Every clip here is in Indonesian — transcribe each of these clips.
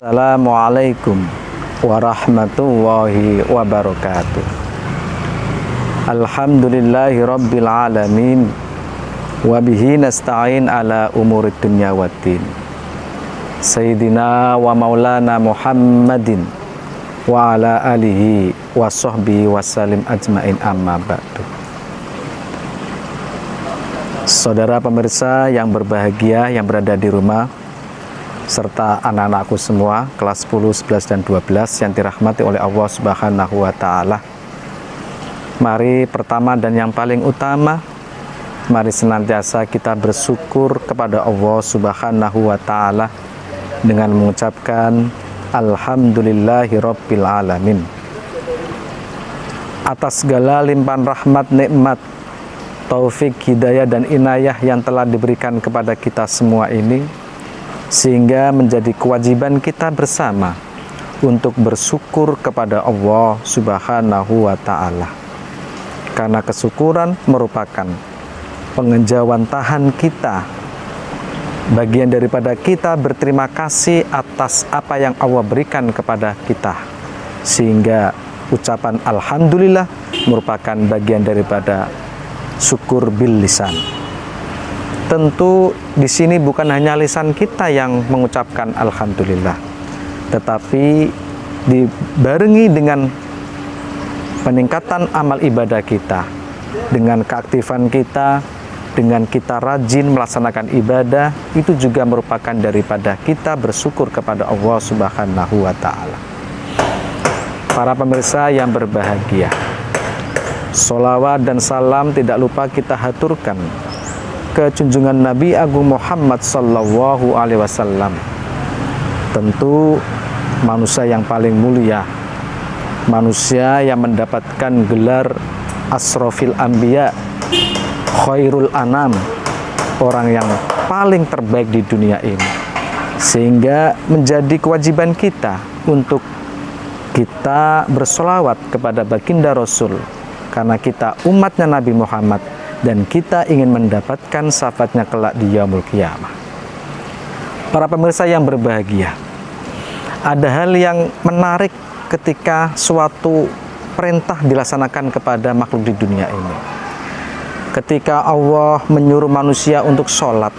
Assalamualaikum warahmatullahi wabarakatuh. Alhamdulillahi rabbil alamin. Wabihi nasta'in ala umurid dunya waddin. Sayyidina wa maulana Muhammadin wa ala alihi wa sahbihi wasallim ajmain, amma ba'du. Saudara pemirsa yang berbahagia yang berada di rumah, serta anak-anakku semua kelas 10, 11, dan 12 yang dirahmati oleh Allah Subhanahu wa Ta'ala. Mari pertama dan yang paling utama, mari senantiasa kita bersyukur kepada Allah Subhanahu wa Ta'ala dengan mengucapkan Alhamdulillahi Rabbil Alamin atas segala limpahan rahmat, nikmat, taufik, hidayah, dan inayah yang telah diberikan kepada kita semua ini, sehingga menjadi kewajiban kita bersama untuk bersyukur kepada Allah Subhanahu wa Ta'ala. Karena kesyukuran merupakan pengejawantahan kita, bagian daripada kita berterima kasih atas apa yang Allah berikan kepada kita, sehingga ucapan Alhamdulillah merupakan bagian daripada syukur bil lisan. Tentu di sini bukan hanya lisan kita yang mengucapkan Alhamdulillah, tetapi dibarengi dengan peningkatan amal ibadah kita, dengan keaktifan kita, dengan kita rajin melaksanakan ibadah, itu juga merupakan daripada kita bersyukur kepada Allah Subhanahu wa Ta'ala. Para pemirsa yang berbahagia, sholawat dan salam tidak lupa kita haturkan ke junjungan Nabi Agung Muhammad Sallallahu Alaihi Wasallam. Tentu manusia yang paling mulia, manusia yang mendapatkan gelar Asrofil Anbiya, Khairul Anam, orang yang paling terbaik di dunia ini, sehingga menjadi kewajiban kita untuk kita bersolawat kepada baginda Rasul, karena kita umatnya Nabi Muhammad dan kita ingin mendapatkan syafaatnya kelak di yaumul qiyamah. Para pemirsa yang berbahagia, ada hal yang menarik ketika suatu perintah dilaksanakan kepada makhluk di dunia ini. Ketika Allah menyuruh manusia untuk sholat,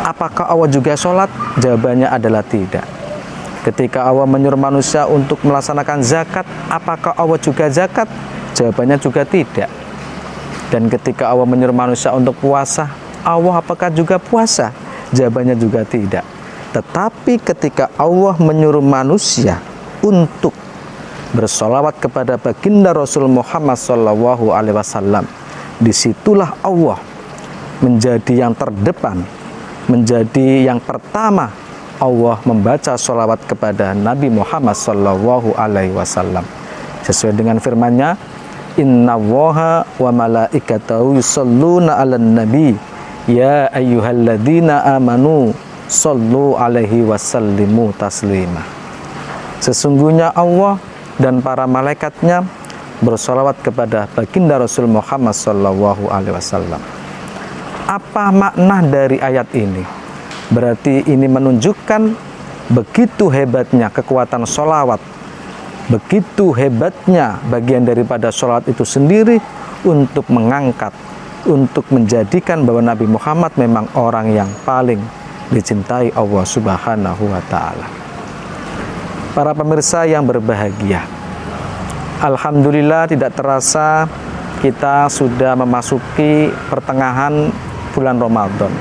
apakah Allah juga sholat? Jawabannya adalah tidak. Ketika Allah menyuruh manusia untuk melaksanakan zakat, apakah Allah juga zakat? Jawabannya juga tidak. Dan ketika Allah menyuruh manusia untuk puasa, Allah apakah juga puasa? Jawabannya juga tidak. Tetapi ketika Allah menyuruh manusia untuk bersolawat kepada baginda Rasul Muhammad Sallallahu Alaihi Wasallam, disitulah Allah menjadi yang terdepan, menjadi yang pertama. Allah membaca sholawat kepada Nabi Muhammad Sallallahu Alaihi Wasallam sesuai dengan firman-Nya, Innallaha wa malaikatahu yusholluna 'alan nabi ya ayyuhalladzina amanu shollu alaihi wasallimu taslima. Sesungguhnya Allah dan para malaikatnya bersolawat kepada baginda Rasul Muhammad Sallallahu Alaihi Wasallam. Apa makna dari ayat ini? Berarti ini menunjukkan begitu hebatnya kekuatan solawat, begitu hebatnya bagian daripada solawat itu sendiri untuk mengangkat, untuk menjadikan bahwa Nabi Muhammad memang orang yang paling dicintai Allah Subhanahu wa Ta'ala. Para pemirsa yang berbahagia, alhamdulillah tidak terasa kita sudah memasuki pertengahan bulan Ramadan.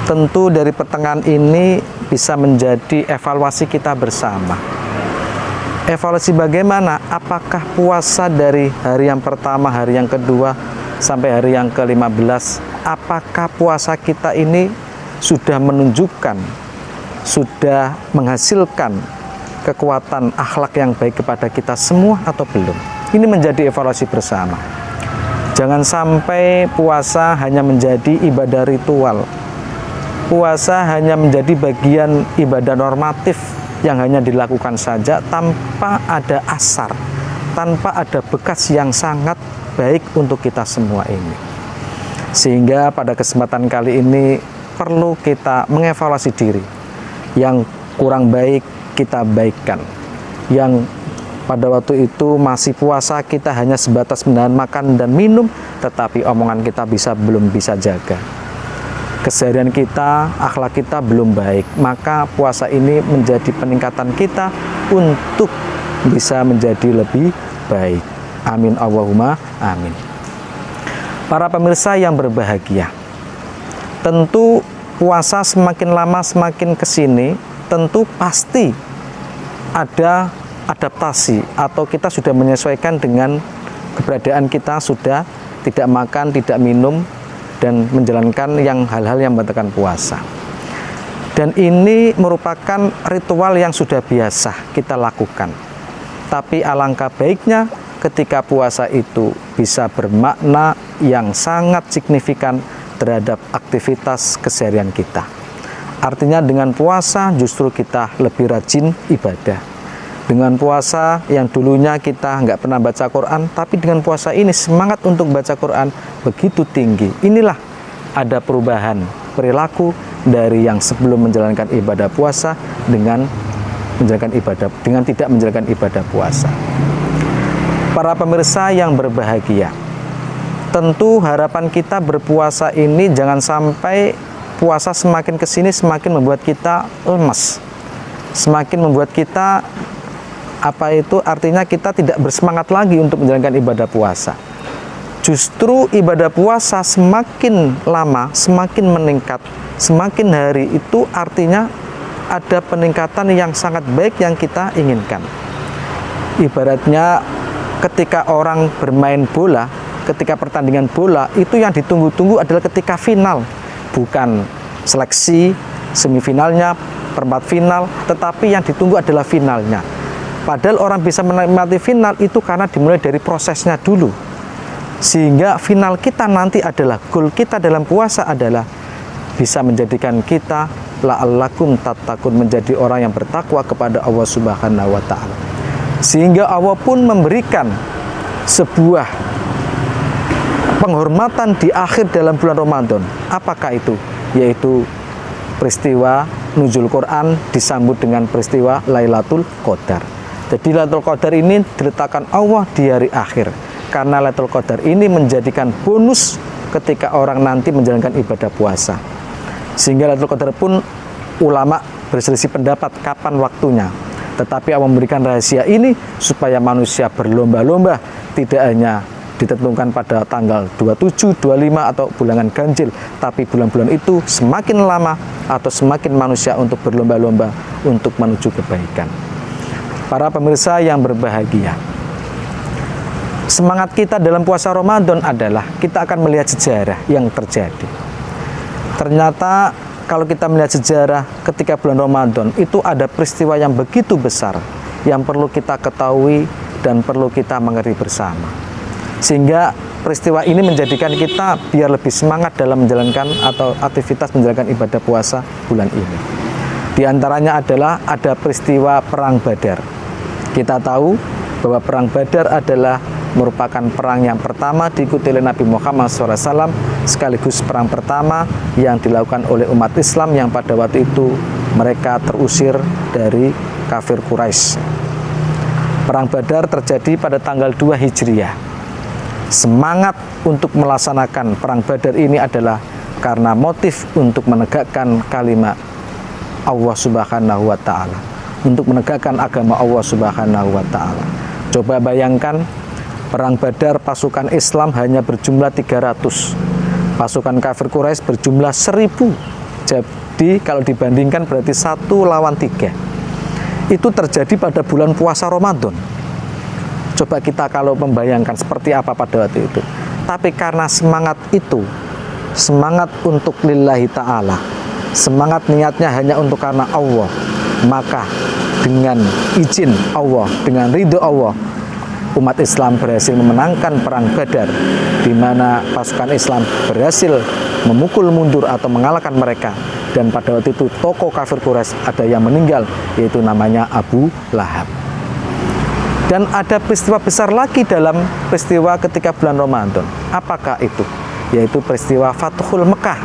Tentu dari pertengahan ini bisa menjadi evaluasi kita bersama. Evaluasi bagaimana? Apakah puasa dari hari yang pertama, hari yang kedua, sampai hari yang ke-15, apakah puasa kita ini sudah menunjukkan, sudah menghasilkan kekuatan akhlak yang baik kepada kita semua atau belum? Ini menjadi evaluasi bersama. Jangan sampai puasa hanya menjadi ibadah ritual, puasa hanya menjadi bagian ibadah normatif yang hanya dilakukan saja tanpa ada asar, tanpa ada bekas yang sangat baik untuk kita semua ini. Sehingga pada kesempatan kali ini perlu kita mengevaluasi diri. Yang kurang baik kita baikkan. Yang pada waktu itu masih puasa kita hanya sebatas menahan makan dan minum, tetapi omongan kita belum bisa jaga. Keseharian kita, akhlak kita belum baik, maka puasa ini menjadi peningkatan kita untuk bisa menjadi lebih baik. Amin Allahumma amin. Para pemirsa yang berbahagia, tentu puasa semakin lama semakin kesini, tentu pasti ada adaptasi atau kita sudah menyesuaikan dengan keberadaan kita, sudah tidak makan, tidak minum, dan menjalankan hal-hal yang membatalkan puasa. Dan ini merupakan ritual yang sudah biasa kita lakukan. Tapi alangkah baiknya ketika puasa itu bisa bermakna yang sangat signifikan terhadap aktivitas keseharian kita. Artinya dengan puasa justru kita lebih rajin ibadah. Dengan puasa yang dulunya kita nggak pernah baca Quran, tapi dengan puasa ini semangat untuk baca Quran begitu tinggi. Inilah ada perubahan perilaku dari yang sebelum menjalankan ibadah puasa dengan tidak menjalankan ibadah puasa. Para pemirsa yang berbahagia, tentu harapan kita berpuasa ini jangan sampai puasa semakin kesini semakin membuat kita lemas, semakin membuat kita artinya kita tidak bersemangat lagi untuk menjalankan ibadah puasa. Justru ibadah puasa semakin lama semakin meningkat, semakin hari itu artinya ada peningkatan yang sangat baik yang kita inginkan. Ibaratnya ketika orang bermain bola, ketika pertandingan bola, itu yang ditunggu-tunggu adalah ketika final, bukan seleksi, semifinalnya, perempat final, tetapi yang ditunggu adalah finalnya. Padahal orang bisa menikmati final itu karena dimulai dari prosesnya dulu. Sehingga final kita nanti adalah, goal kita dalam puasa adalah bisa menjadikan kita la'allakum tattaqun, menjadi orang yang bertakwa kepada Allah Subhanahu wa Ta'ala. Sehingga Allah pun memberikan sebuah penghormatan di akhir dalam bulan Ramadan. Apakah itu? Yaitu peristiwa nuzul Quran disambut dengan peristiwa Lailatul Qadar. Jadi Lailatul Qadar ini diletakkan Allah di hari akhir, karena Lailatul Qadar ini menjadikan bonus ketika orang nanti menjalankan ibadah puasa. Sehingga Lailatul Qadar pun ulama berselisih pendapat kapan waktunya. Tetapi Allah memberikan rahasia ini supaya manusia berlomba-lomba, tidak hanya ditentukan pada tanggal 27, 25 atau bulan ganjil, tapi bulan-bulan itu semakin lama atau semakin manusia untuk berlomba-lomba untuk menuju kebaikan. Para pemirsa yang berbahagia, semangat kita dalam puasa Ramadan adalah kita akan melihat sejarah yang terjadi. Ternyata kalau kita melihat sejarah ketika bulan Ramadan itu ada peristiwa yang begitu besar yang perlu kita ketahui dan perlu kita mengerti bersama. Sehingga peristiwa ini menjadikan kita biar lebih semangat dalam menjalankan atau aktivitas menjalankan ibadah puasa bulan ini. Di antaranya adalah ada peristiwa Perang Badar. Kita tahu bahwa Perang Badar adalah merupakan perang yang pertama diikuti oleh Nabi Muhammad SAW, sekaligus perang pertama yang dilakukan oleh umat Islam yang pada waktu itu mereka terusir dari kafir Quraisy. Perang Badar terjadi pada tanggal 2 Hijriah. Semangat untuk melaksanakan Perang Badar ini adalah karena motif untuk menegakkan kalimat Allah Subhanahu wa Ta'ala, untuk menegakkan agama Allah Subhanahu wa Ta'ala. Coba bayangkan, Perang Badar pasukan Islam hanya berjumlah 300, pasukan kafir Quraisy berjumlah 1000. Jadi kalau dibandingkan berarti 1 lawan 3. Itu terjadi pada bulan puasa Ramadan. Coba kita kalau membayangkan seperti apa pada waktu itu. Tapi karena semangat itu, semangat untuk lillahi ta'ala, semangat niatnya hanya untuk karena Allah, maka dengan izin Allah, dengan ridho Allah, umat Islam berhasil memenangkan Perang Badar, di mana pasukan Islam berhasil memukul mundur atau mengalahkan mereka. Dan pada waktu itu tokoh kafir Quraisy ada yang meninggal, yaitu namanya Abu Lahab. Dan ada peristiwa besar lagi dalam peristiwa ketika bulan Ramadan. Apakah itu? Yaitu peristiwa Fathul Mekah,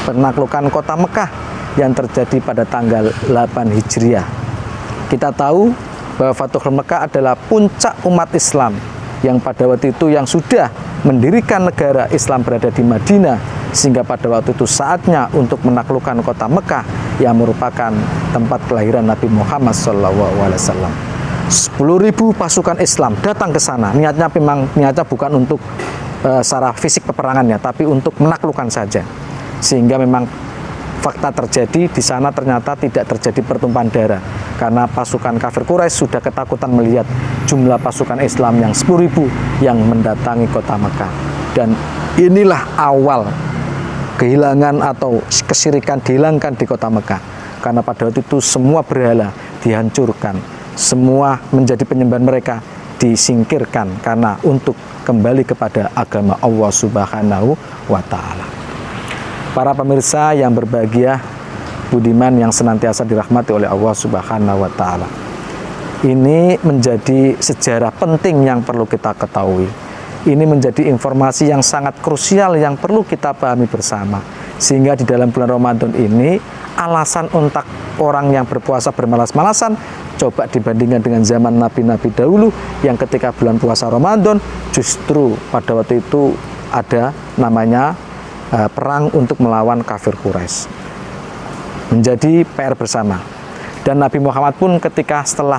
penaklukan kota Mekah, yang terjadi pada tanggal 8 Hijriah. Kita tahu bahwa Fathul Mekah adalah puncak umat Islam yang pada waktu itu yang sudah mendirikan negara Islam berada di Madinah, sehingga pada waktu itu saatnya untuk menaklukkan kota Mekah yang merupakan tempat kelahiran Nabi Muhammad SAW. 10.000 pasukan Islam datang ke sana. Niatnya memang bukan untuk secara fisik peperangannya, tapi untuk menaklukkan saja. Sehingga memang fakta terjadi di sana ternyata tidak terjadi pertumpahan darah, karena pasukan kafir Quraisy sudah ketakutan melihat jumlah pasukan Islam yang 10.000 yang mendatangi kota Mekah. Dan inilah awal kehilangan atau kesyirikan dihilangkan di kota Mekah, karena pada waktu itu semua berhala dihancurkan, semua menjadi penyembahan mereka disingkirkan karena untuk kembali kepada agama Allah Subhanahu wa Ta'ala. Para pemirsa yang berbahagia, budiman yang senantiasa dirahmati oleh Allah Subhanahu wa Ta'ala, ini menjadi sejarah penting yang perlu kita ketahui. Ini menjadi informasi yang sangat krusial yang perlu kita pahami bersama, sehingga di dalam bulan Ramadan ini alasan untuk orang yang berpuasa bermalas-malasan coba dibandingkan dengan zaman nabi-nabi dahulu yang ketika bulan puasa Ramadan justru pada waktu itu ada namanya perang untuk melawan kafir Quraisy. Menjadi PR bersama. Dan Nabi Muhammad pun ketika setelah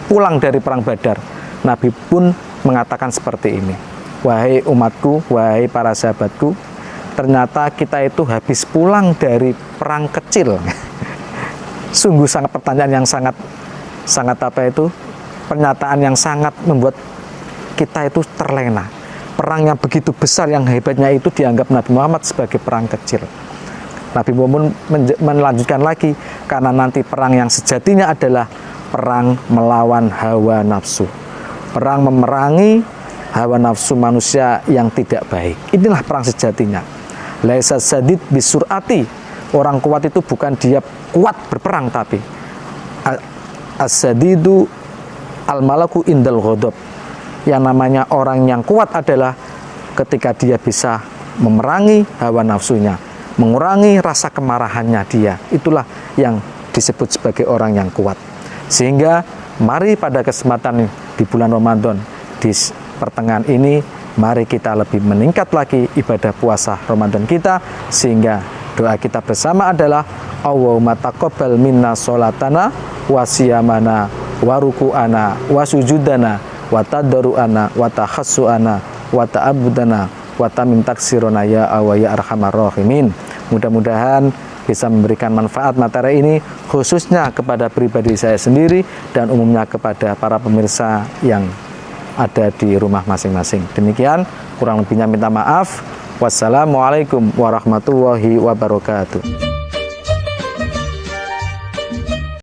pulang dari perang Badar, Nabi pun mengatakan seperti ini, wahai umatku, wahai para sahabatku, ternyata kita itu habis pulang dari perang kecil. Sungguh sangat pertanyaan yang sangat pernyataan yang sangat membuat kita itu terlena. Perang yang begitu besar, yang hebatnya itu dianggap Nabi Muhammad sebagai perang kecil. Nabi Muhammad melanjutkan lagi, karena nanti perang yang sejatinya adalah perang melawan hawa nafsu, perang memerangi hawa nafsu manusia yang tidak baik. Inilah perang sejatinya. Laisa sadid bisurati, orang kuat itu bukan dia kuat berperang, tapi as-sadidu al-malaku indal ghadab. Yang namanya orang yang kuat adalah ketika dia bisa memerangi hawa nafsunya, mengurangi rasa kemarahannya dia. Itulah yang disebut sebagai orang yang kuat. Sehingga mari pada kesempatan di bulan Ramadan, di pertengahan ini, mari kita lebih meningkat lagi ibadah puasa Ramadan kita, sehingga doa kita bersama adalah Allahumma taqabbal minna sholatana wa siyamana wa ruku'ana wa sujudana wa tadarru'ana wa tahassu'ana wa ta'abudana wa tamim taksirona ya Allah ya arhamar rahimin. Mudah-mudahan bisa memberikan manfaat materi ini khususnya kepada pribadi saya sendiri dan umumnya kepada para pemirsa yang ada di rumah masing-masing. Demikian, kurang lebihnya minta maaf. Wassalamualaikum warahmatullahi wabarakatuh.